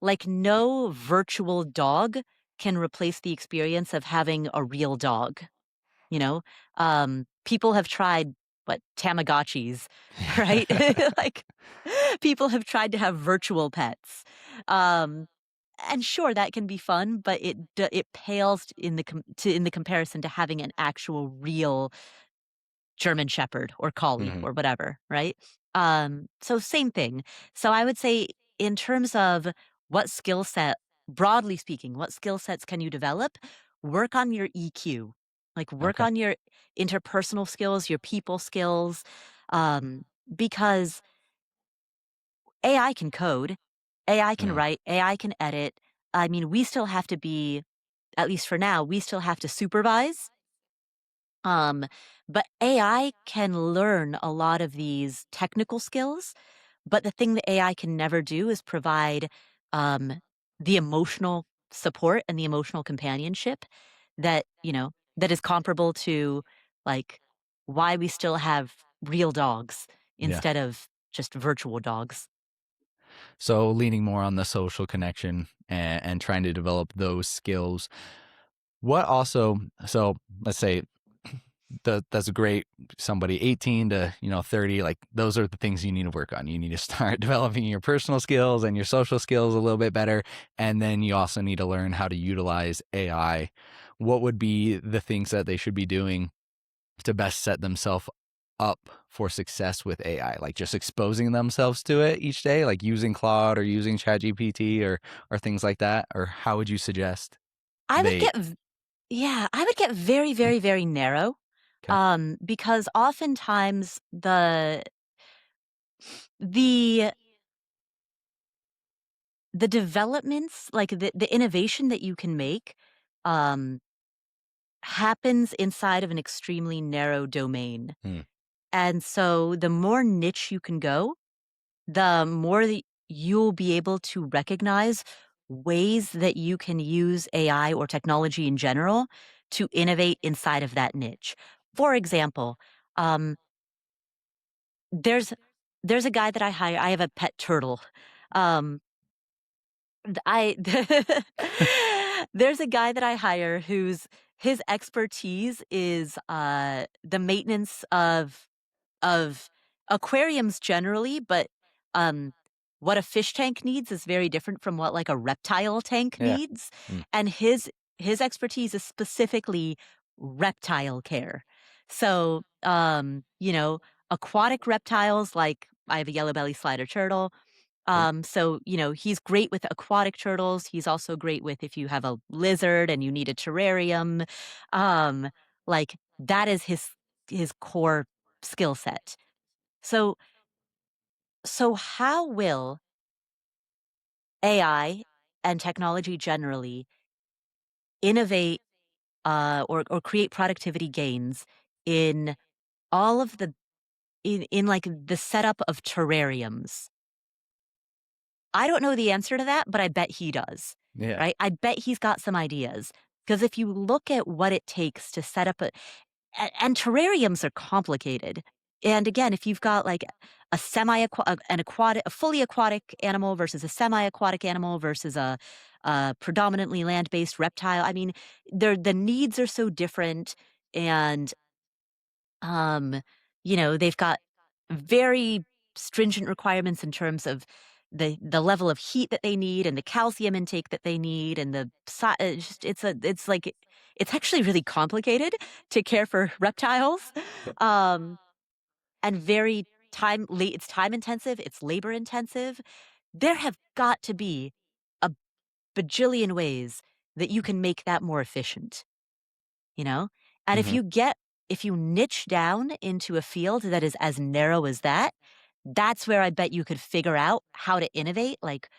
like no virtual dog can replace the experience of having a real dog. You know, people have tried what Tamagotchis, right? Like people have tried to have virtual pets. Um, and sure, that can be fun, but it pales in the comparison to having an actual real German Shepherd or Collie Mhm. or whatever, right? So same thing. So I would say in terms of what skill set, broadly speaking, what skill sets can you develop? Work on your EQ. Like work Okay. on your interpersonal skills, your people skills, um, because AI can code, AI can Mhm. write, AI can edit. I mean, we still have to be, at least for now, we still have to supervise. Um, but AI can learn a lot of these technical skills, But the thing that AI can never do is provide um, the emotional support and the emotional companionship that, that is comparable to like why we still have real dogs Yeah. instead of just virtual dogs. So leaning more on the social connection and trying to develop those skills. What also, so let's say that's a great somebody 18 to 30, like those are the things you need to work on. You need to start developing your personal skills and your social skills a little bit better, and then you also need to learn how to utilize AI. What would be the things that they should be doing to best set themselves up for success with AI? Like just exposing themselves to it each day, like using Claude or using ChatGPT or things like that? Or how would you suggest I would they? get, yeah, I would get very, very, very narrow, Okay. because oftentimes the the developments, like the innovation that you can make, um, happens inside of an extremely narrow domain. Hmm. And so the more niche you can go, the more that you'll be able to recognize ways that you can use AI or technology in general to innovate inside of that niche. For example, um, there's there's a guy that I hire. I have a pet turtle. Um, I there's a guy that I hire whose his expertise is the maintenance of aquariums generally, but, um, what a fish tank needs is very different from what, like, a reptile tank Yeah. needs, Hmm. and his expertise is specifically reptile care. So, aquatic reptiles, like I have a yellow belly slider turtle, Cool. so, he's great with aquatic turtles, he's also great with if you have a lizard and you need a terrarium, um, like, that is his core skill set. So so how will AI and technology generally innovate, or create productivity gains in all of the in, like, the setup of terrariums? I don't know the answer to that, but I bet he does, Yeah. right? I bet he's got some ideas. Because if you look at what it takes to set up and terrariums are complicated. And again, if you've got like a an aquatic, a fully aquatic animal versus a semi-aquatic animal versus a predominantly land-based reptile, I mean, the needs are so different, and um, they've got very stringent requirements in terms of the level of heat that they need and the calcium intake that they need and it's like it's actually really complicated to care for reptiles. Yep. Um, and very it's time intensive, it's labor intensive. There have got to be a bajillion ways that you can make that more efficient, you know? And Hmm. if you niche down into a field that is as narrow as that, that's where I bet you could figure out how to innovate, like,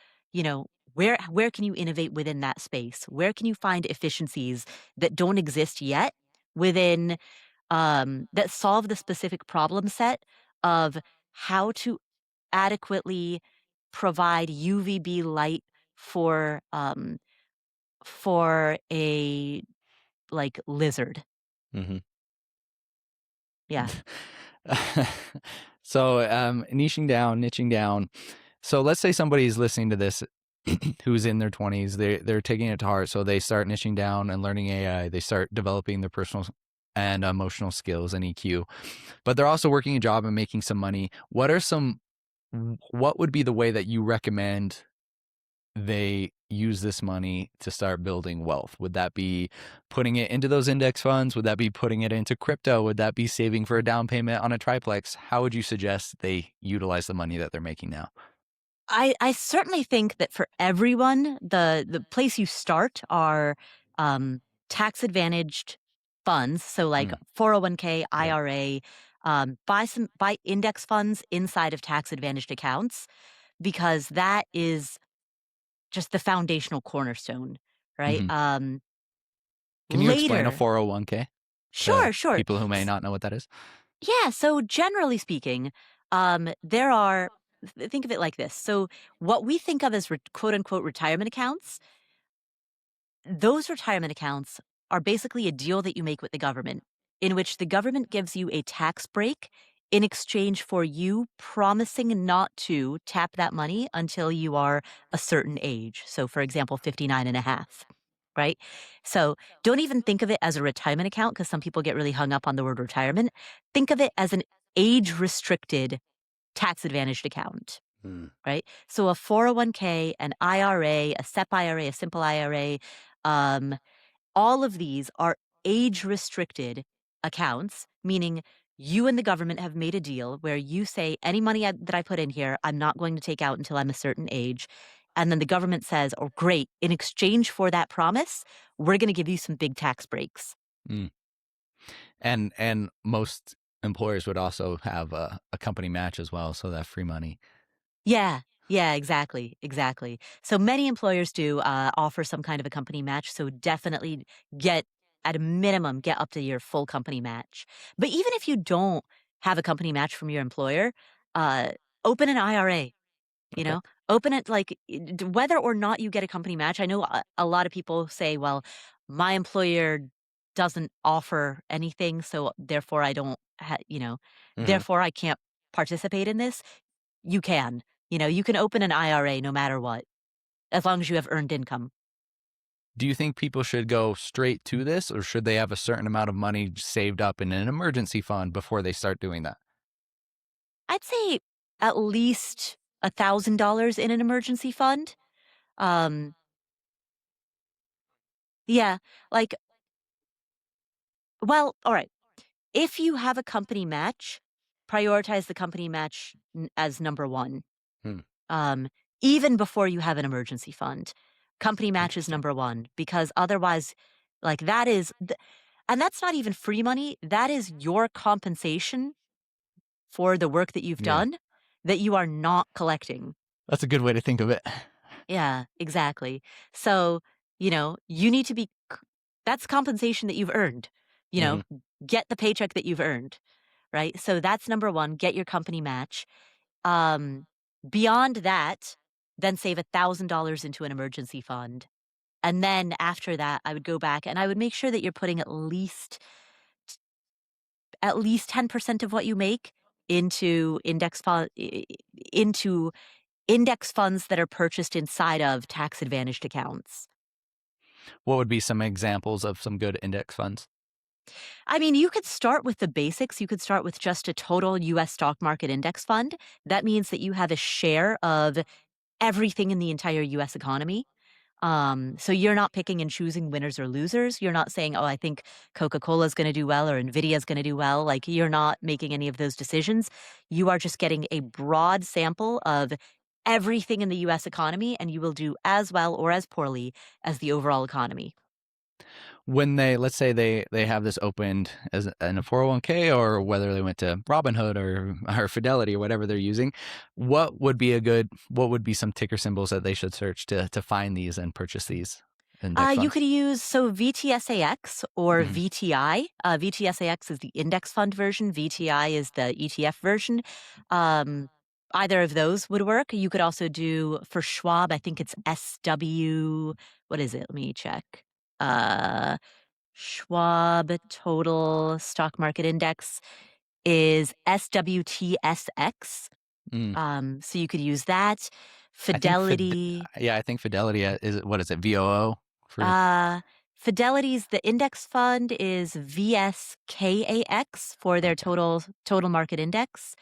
where can you innovate within that space? Where can you find efficiencies that don't exist yet within that solve the specific problem set of how to adequately provide UVB light for for a like lizard. Hmm. Yeah. So niching down. So let's say somebody's listening to this who's in their 20s. They're taking it to heart. So they start niching down and learning AI. They start developing their personal and emotional skills and EQ. But they're also working a job and making some money. What would be the way that you recommend they use this money to start building wealth? Would that be putting it into those index funds? Would that be putting it into crypto? Would that be saving for a down payment on a triplex? How would you suggest they utilize the money that they're making now? I certainly think that for everyone, the place you start are tax advantaged funds. So like Mm, 401k, yep. IRA, buy index funds inside of tax advantaged accounts, because that is just the foundational cornerstone, right? Hmm. Can you explain a Later, 401k to sure, sure. people who may not know what that is? Yeah, so generally speaking, there are think of it like this. So what we think of as quote unquote retirement accounts, those retirement accounts are basically a deal that you make with the government in which the government gives you a tax break in exchange for you promising not to tap that money until you are a certain age. So, for example, 59 and a half, right? So, don't even think of it as a retirement account because some people get really hung up on the word retirement. Think of it as an age restricted tax advantaged account, Mm. right? So, a 401k, an IRA, a SEP IRA, a simple IRA, um, all of these are age restricted accounts, meaning you and the government have made a deal where you say, any money that I put in here, I'm not going to take out until I'm a certain age. And then the government says, oh, great. In exchange for that promise, we're going to give you some big tax breaks. Mm. And most employers would also have a company match as well, so that free money. Yeah. Yeah, exactly. Exactly. So many employers do offer some kind of a company match. So definitely get, at a minimum, get up to your full company match. But even if you don't have a company match from your employer, uh, open an IRA, you Okay. know, open it like whether or not you get a company match. I know a lot of people say, well, my employer doesn't offer anything. So therefore I don't, Hmm. therefore I can't participate in this. You can. You can open an IRA no matter what, as long as you have earned income. Do you think people should go straight to this, or should they have a certain amount of money saved up in an emergency fund before they start doing that? I'd say at least $1,000 in an emergency fund. Um, yeah, like, well, all right. If you have a company match, prioritize the company match as number one. Hmm. Um, even before you have an emergency fund, company match is Interesting. number one because otherwise, like and that's not even free money. That is your compensation for the work that you've Yeah, done that you are not collecting. that's a good way to think of it. Yeah, exactly. So, you need to that's compensation that you've earned. You know, Hmm. get the paycheck that you've earned, right? So that's number one, get your company match. Um, Beyond that, then save $1,000 into an emergency fund. And then after that, I would go back and I would make sure that you're putting at least 10% of what you make into into index funds that are purchased inside of tax advantaged accounts. What would be some examples of some good index funds? I mean, you could start with the basics. You could start with just a total US stock market index fund. That means that you have a share of everything in the entire US economy. So you're not picking and choosing winners or losers. You're not saying, oh, I think Coca-Cola is going to do well or Nvidia is going to do well. Like you're not making any of those decisions. You are just getting a broad sample of everything in the US economy, and you will do as well or as poorly as the overall economy. When let's say they have this opened as in a 401k, or whether they went to Robinhood or Fidelity or whatever they're using, what would be some ticker symbols that they should search to find these and purchase these index You funds? could use VTSAX or Hmm. VTI. VTSAX is the index fund version. VTI is the ETF version. Um, Either of those would work. You could also do for Schwab. I think it's SW. What is it? Let me check. Uh, Schwab Total Stock Market Index is SWTSX. Mm. So you could use that. I think Fidelity. yeah, I think Fidelity what is it, VOO for? Uh, Fidelity's the index fund is VSKAX for their Okay. total market index.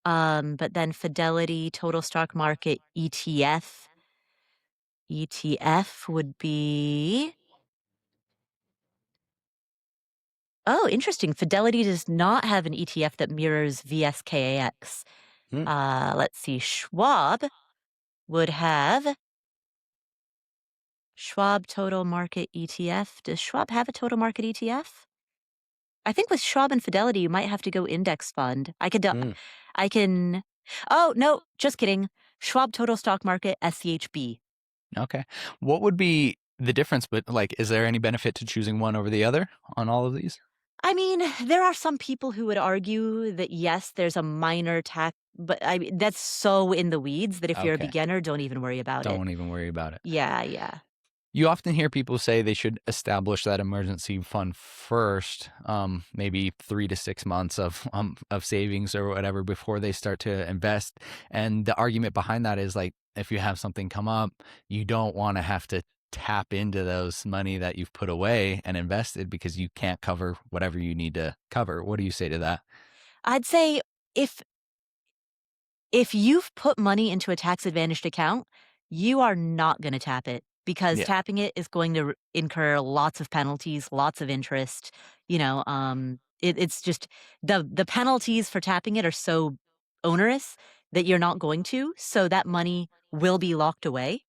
But then Fidelity total stock market ETF would be, oh, interesting. Fidelity does not have an ETF that mirrors VSKAX. Hmm. Let's see. Would have Schwab total market ETF. Does Schwab have a total market ETF? I think with Schwab and Fidelity, you might have to go index fund. Hmm. I can, oh, no, just kidding. Schwab Total Stock Market, SCHB. Okay. What would be the difference? But like, is there any benefit to choosing one over the other on all of these? I mean, there are some people who would argue that yes, there's a minor tax, but I mean, that's so in the weeds that if you're a Okay. beginner, don't even worry about it. Don't even worry about it. Yeah, yeah. You often hear people say they should establish that emergency fund first, maybe 3 to 6 months of savings or whatever before they start to invest. And the argument behind that is like, if you have something come up, you don't want to have to tap into those money that you've put away and invested because you can't cover whatever you need to cover. What do you say to that? I'd say if if you've put money into a tax advantaged account, you are not going to tap it because Yeah, tapping it is going to incur lots of penalties, lots of interest. It's just the penalties for tapping it are so onerous that you're not going to. So that money will be locked away.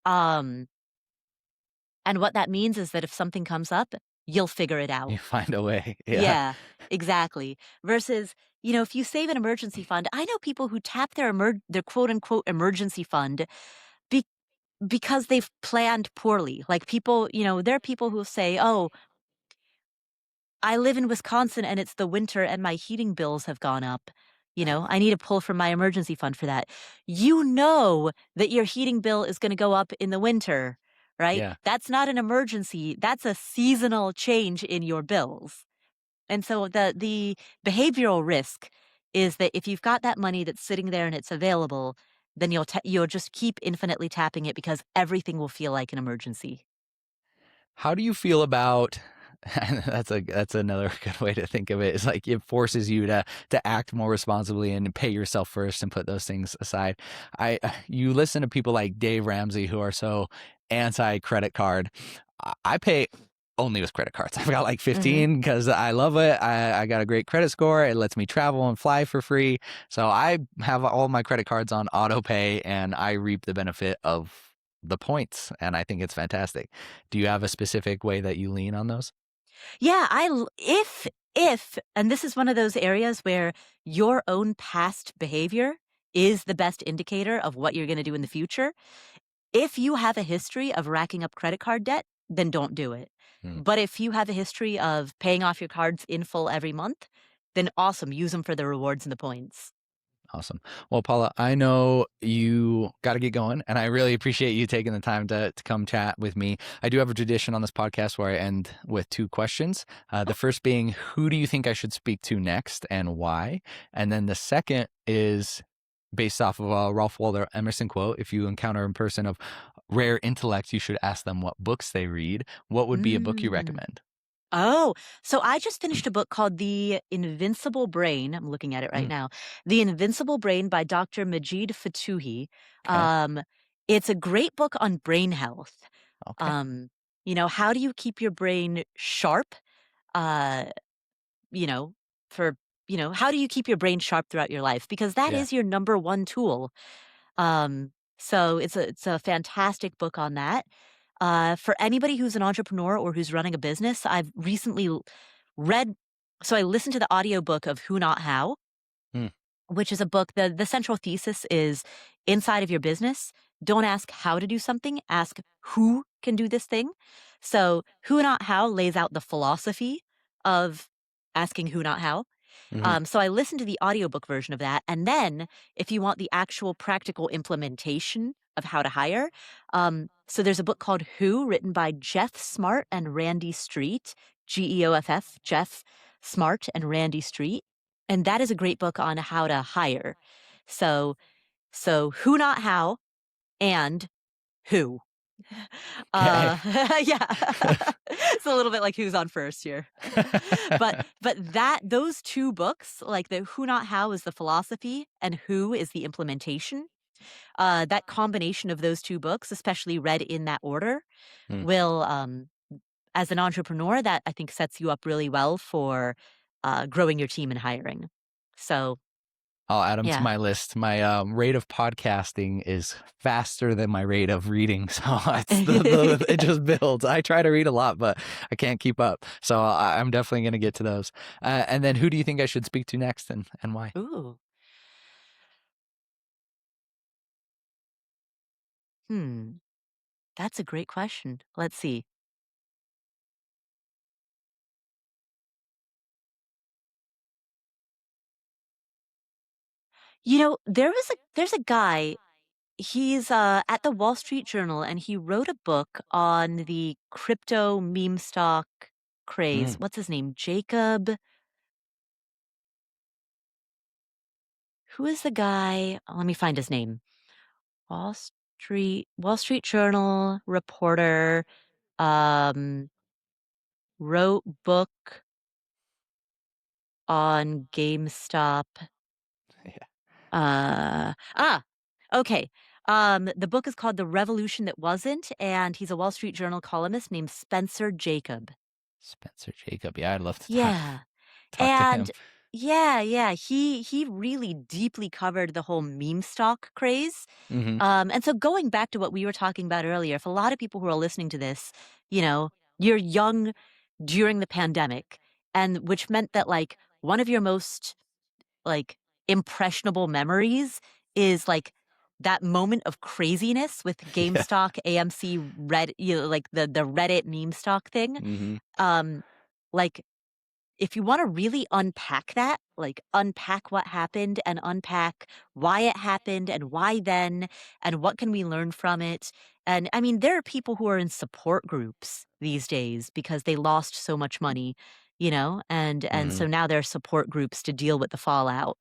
Um, and what that means is that if something comes up, you'll figure it out. you find a way. Yeah. Yeah, exactly. Versus, if you save an emergency fund, I know people who tap their quote unquote emergency fund be- because they've planned poorly. Like people, there are people who say, "Oh, I live in Wisconsin and it's the winter and my heating bills have gone up. I need to pull from my emergency fund for that." You know that your heating bill is going to go up in the winter, right? Yeah. That's not an emergency. That's a seasonal change in your bills. And so the behavioral risk is that if you've got that money that's sitting there and it's available, then you'll just keep infinitely tapping it because everything will feel like an emergency. How do you feel about that's another good way to think of it. It's like it forces you to act more responsibly and pay yourself first and put those things aside. You listen to people like Dave Ramsey who are so anti credit card. I pay only with credit cards. I've got like Mhm. 15 because I love it. I got a great credit score. It lets me travel and fly for free. So I have all my credit cards on auto pay and I reap the benefit of the points. And I think it's fantastic. Do you have a specific way that you lean on those? Yeah, if and this is one of those areas where your own past behavior is the best indicator of what you're going to do in the future. If you have a history of racking up credit card debt, then don't do it. Hmm. But if you have a history of paying off your cards in full every month, then awesome, use them for the rewards and the points. Awesome. Well, Paula, I know you got to get going, and I really appreciate you taking the time to come chat with me. I do have a tradition on this podcast where I end with two questions. The first being, who do you think I should speak to next and why? And then the second is based off of a Ralph Waldo Emerson quote. If you encounter a person of rare intellect, you should ask them what books they read. What would be a book you Mm. recommend? Oh, so I just finished a book called The Invincible Brain. I'm looking at it right Hmm, now. The Invincible Brain by Dr. Majid Fatuhi. okay. Um, it's a great book on brain health. Okay. Um, how do you keep your brain sharp? Uh, you know, for, how do you keep your brain sharp throughout your life? Because that Yeah. is your number one tool. So it's a fantastic book on that. For anybody who's an entrepreneur or who's running a business, I've recently read so I listened to the audiobook of Who Not How, Hmm, which is a book. The central thesis is inside of your business, don't ask how to do something, ask who can do this thing. So Who Not How lays out the philosophy of asking who not how. mhm. So I listened to the audiobook version of that. And then if you want the actual practical implementation of how to hire, so there's a book called Who, written by Jeff Smart and Randy Street, Geoff, Jeff Smart and Randy Street. And that is a great book on how to hire. So, so who, not how, and who. Okay. Yeah. It's a little bit like who's on first here. But those 2 books, like the Who Not How is the philosophy and Who is the implementation, that combination of those 2 books, especially read in that order, Hmm. will, as an entrepreneur, that I think sets you up really well for, growing your team and hiring. So, I'll add them to yeah. my list. My rate of podcasting is faster than my rate of reading, so it's it just builds. I try to read a lot, but I can't keep up. So I'm definitely going to get to those. And then, who do you think I should speak to next, and why? Ooh. Hmm, that's a great question. Let's see. There's a guy, he's, at the Wall Street Journal, and he wrote a book on the crypto meme stock craze. Mm, What's his name? Jacob. Who is the guy? Oh, let me find his name. Wall Wall Street Journal reporter, um, wrote book on GameStop. yeah. Okay. The book is called The Revolution That Wasn't, and he's a Wall Street Journal columnist named Spencer Jacob. Spencer Jacob. Yeah, I'd love to talk Yeah. talk to him. And yeah, he really deeply covered the whole meme stock craze. Hmm. And so going back to what we were talking about earlier, if a lot of people who are listening to this, you know, you're young during the pandemic, and which meant that like one of your most like impressionable memories is like that moment of craziness with Yeah. GameStop, AMC, like the Reddit meme stock thing. Hmm. Um, like if you want to really unpack that, like unpack what happened and unpack why it happened and why then and what can we learn from it. And I mean, there are people who are in support groups these days because they lost so much money, and Hmm. so now there are support groups to deal with the fallout.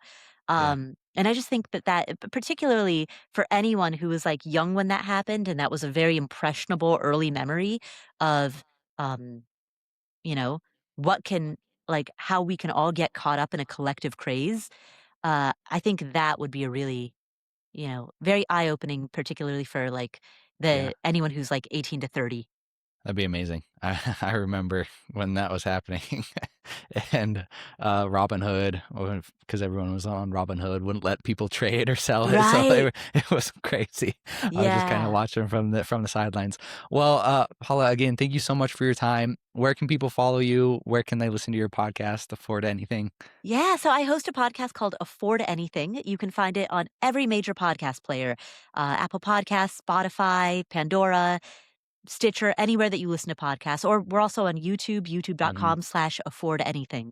Yeah. And I just think that particularly for anyone who was like young when that happened, and that was a very impressionable early memory of um you know, what can like, how we can all get caught up in a collective craze, I think that would be a really, very eye-opening, particularly for, like, Yeah. the anyone who's, like, 18 to 30. That'd be amazing. I remember when that was happening, and Robinhood, because everyone was on Robinhood, wouldn't let people trade or sell it, so Right. it was crazy. I was just kind of Yeah. watching from the sidelines. Well, Paula, again, thank you so much for your time. Where can people follow you? Where can they listen to your podcast, Afford Anything? Yeah, so I host a podcast called Afford Anything. You can find it on every major podcast player, Apple Podcasts, Spotify, Pandora, Stitcher, anywhere that you listen to podcasts, or we're also on YouTube, Hmm. youtube.com/affordanything.